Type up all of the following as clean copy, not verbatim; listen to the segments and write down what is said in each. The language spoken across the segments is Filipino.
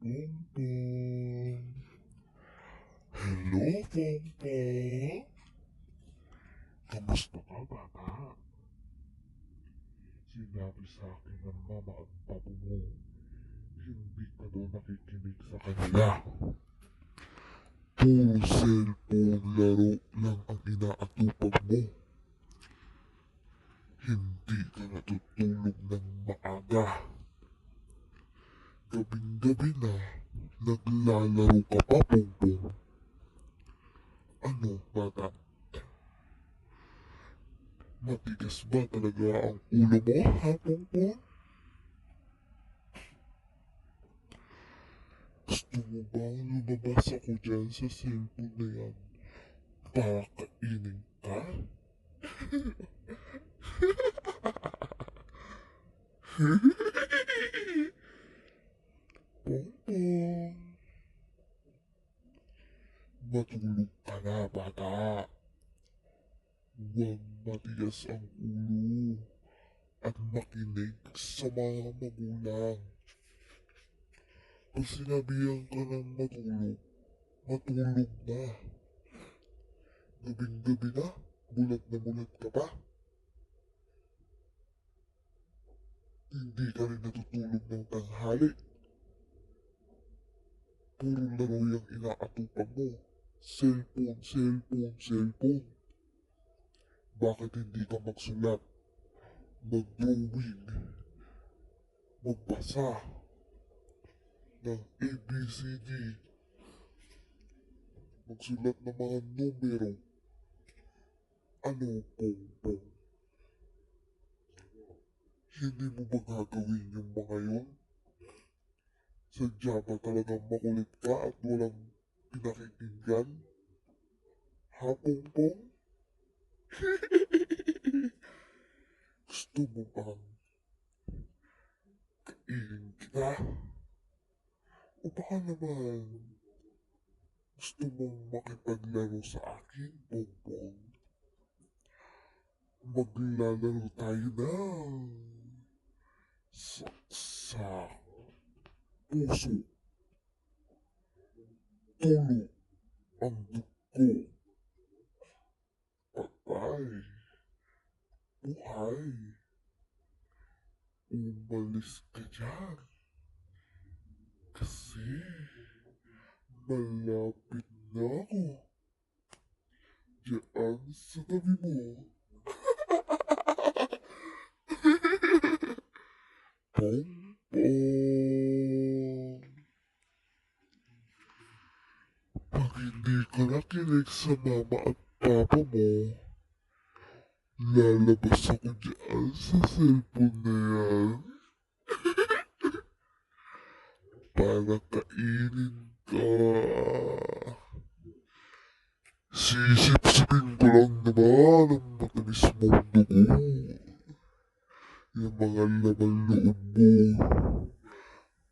Pompom. Hello, Pompom. Kamusta ka, bata? Sinabi sa akin ng mama at papa mo, hindi ka daw nakikinig sa kanila. Puro cellphone laro lang ang inaatupag mo. Hindi ka natutulog ng maaga. Gabing-gabi na, naglalaro ka pa, Pompom. Ano, bata? Matigas ba talaga ang ulo mo, ha, Pompom? Gusto mo bang lumabas ako dyan sa cellphone na yan para kainin ka? Pompom, matulog ka na, bata. Huwag matigas ang ulo at makinig sa mga magulang. Pag sinabihan ka ng matulog, matulog na. Gabing-gabi na, bulat ka pa. Hindi ka rin natutulog ng tanghali. Puro laro yung inaatupag mo. Cellphone, cellphone, cellphone. Bakit hindi ka magsulat, mag-drawing, magbasa ng ABCD, magsulat ng mga numero? Ano, Pompom? Hindi mo ba gagawin yung mga yun? Sadya ba talagang makulit ka at walang pinakikinggan? Ha, Pompom? Gusto mo bang kainin kita? O baka naman gusto mong makipaglaro sa akin, Pompom? Maglalaro tayo ng saksak, puso, tulo, ang dugo, patay, buhay. Umalis ka dyan kasi malapit na ako dyan sa tabi mo. Pompom, pag hindi ka nakinig sa mama at papa mo, lalabas ako dyan sa cellphone na yan para kainin ka. Sisipsipin ko lang naman ang matamis mong dugo. Yung mga laman loob mo,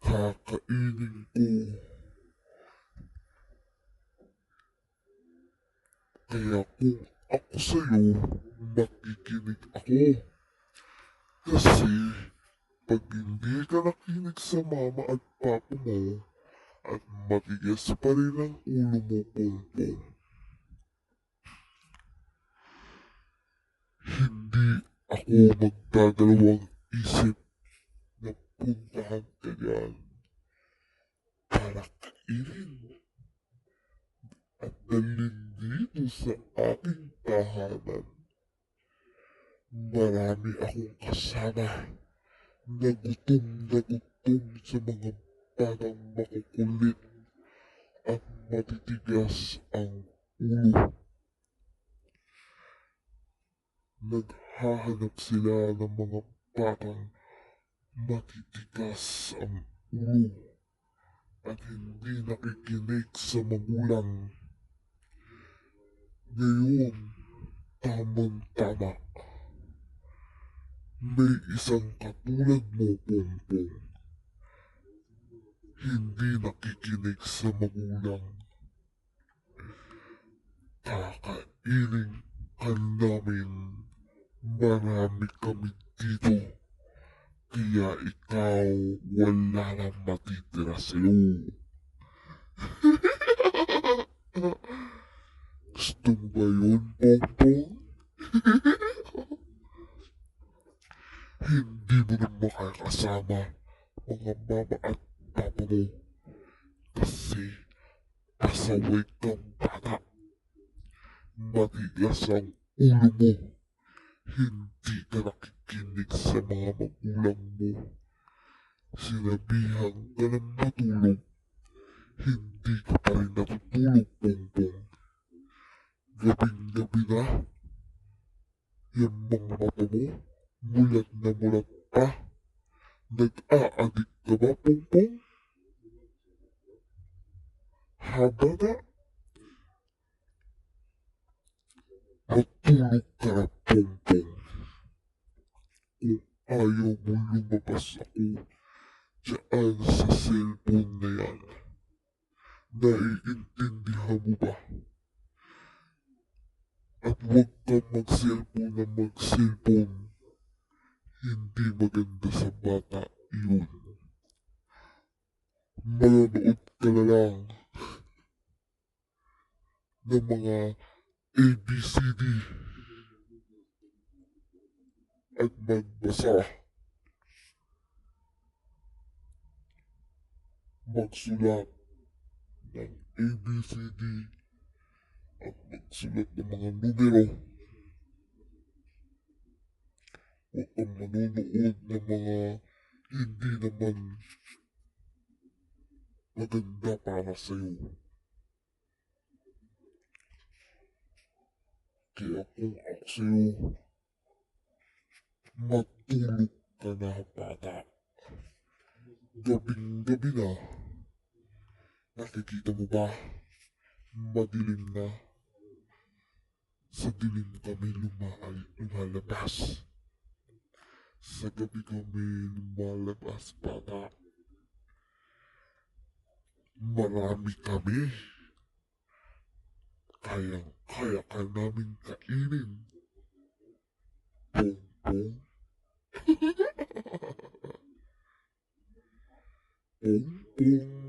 kakainin ko. Kaya kung ako sa'yo, makikinig ako. Kasi pag hindi ka nakinig sa mama at papa mo, at matigas pa rin ang ulo mo, Pompom, hindi ako magdadalawang isip na puntahan ka dyan para kainin at dalhin dito sa aking tahanan. Marami akong kasama na gutom sa mga batang makukulit at matitigas ang ulo. Naghahanap sila ng mga batang matitigas ang ulo at hindi nakikinig sa magulang. Ngayon, tamang-tama. May isang katulad mo, Pompom. Hindi nakikinig sa magulang. Kakainin ka namin. Marami kami dito. Kaya ikaw wala nang matitira sa'yo. Gusto mo ba yun, Pongpong? Hindi mo na makakasama mga mama at papa mo kasi pasaway kang bata. Matigas ang ulo mo. Hindi ka nakikinig sa mga magulang mo. Sinabihan ka ng matulog. Hindi ka pa rin natutulog, Pongpong. Gabing-gabi na. Yung mga mata mo, mulat na mulat pa. Nag-aadik ka ba, Pongpong? Haba na. Matulog ka na, Pongpong. Kung ayaw mo lumabas ako dyan sa cellphone na yan, naiintindihan mo ba? At huwag kang mag-cellphone na mag-cellphone. Hindi maganda sa bata yun. Manonood ka na lang ng mga ABCD at magbasa. Magsulat ng ABCD at magsulat ng mga numero. Huwag kang manonood ng mga hindi naman maganda para sa'yo. Kaya kung ako sa'yo, matulog ka na, bata. Gabing-gabi na. Nakikita mo ba? Madilim na. Sa dilim kami lumalabas. Sa gabi kami lumalabas, bata. Marami kami. Kaya ka namin kainin. Pongpong. Pongpong.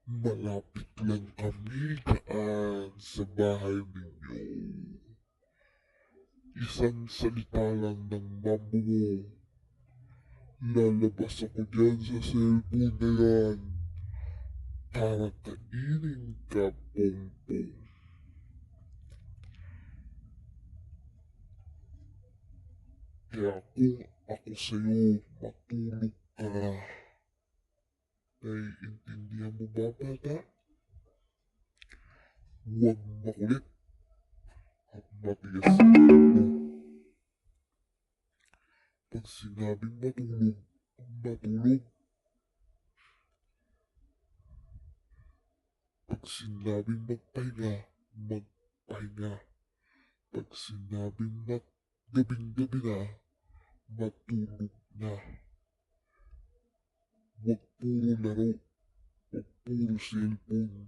Malapit lang kami daan sa bahay ninyo. Isang salita lang ng mamo mo. Lalabas ako dyan sa cellphone na yan para kainin ka, Pongpong. Kaya kung ako sa'yo, matulog ka na. Naiintindihan mo ba, bata? Huwag makulit at matigas ang ulo. Pag sinabing matulog, matulog. Pag sinabing magpahinga, magpahinga. Pag sinabing gabing-gabi na, matulog na. Huwag puro laro, huwag puro cellphone.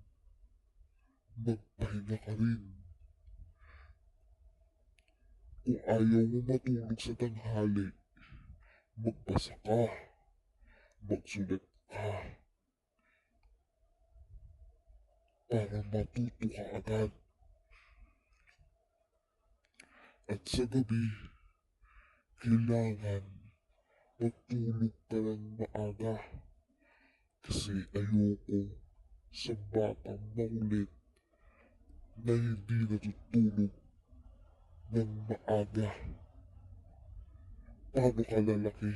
Magpahinga ka rin. Kung ayaw mo matulog sa tanghali, magbasa ka, magsulat ka, para matuto ka agad. At sa gabi, kailangan magtulog ka ng maaga. Kasi ayoko sa batang makulit na hindi natutulog ng maaga. Paano ka lalaki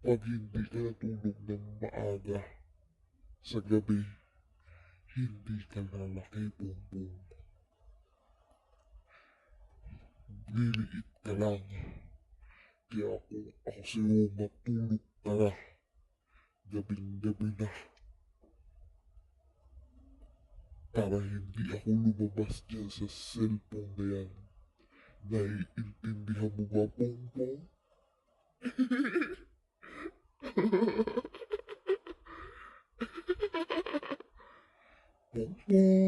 pag hindi ka natulog ng maaga sa gabi? Hindi ka lalaki, Pongpong. Liliit ka lang. Kaya kung ako sa'yo, matulog ka na. Gabing-gabi na. Para hindi ako lumabas dyan sa cellphone na yan. Naiintindihan mo ba, Pongpong? Pongpong!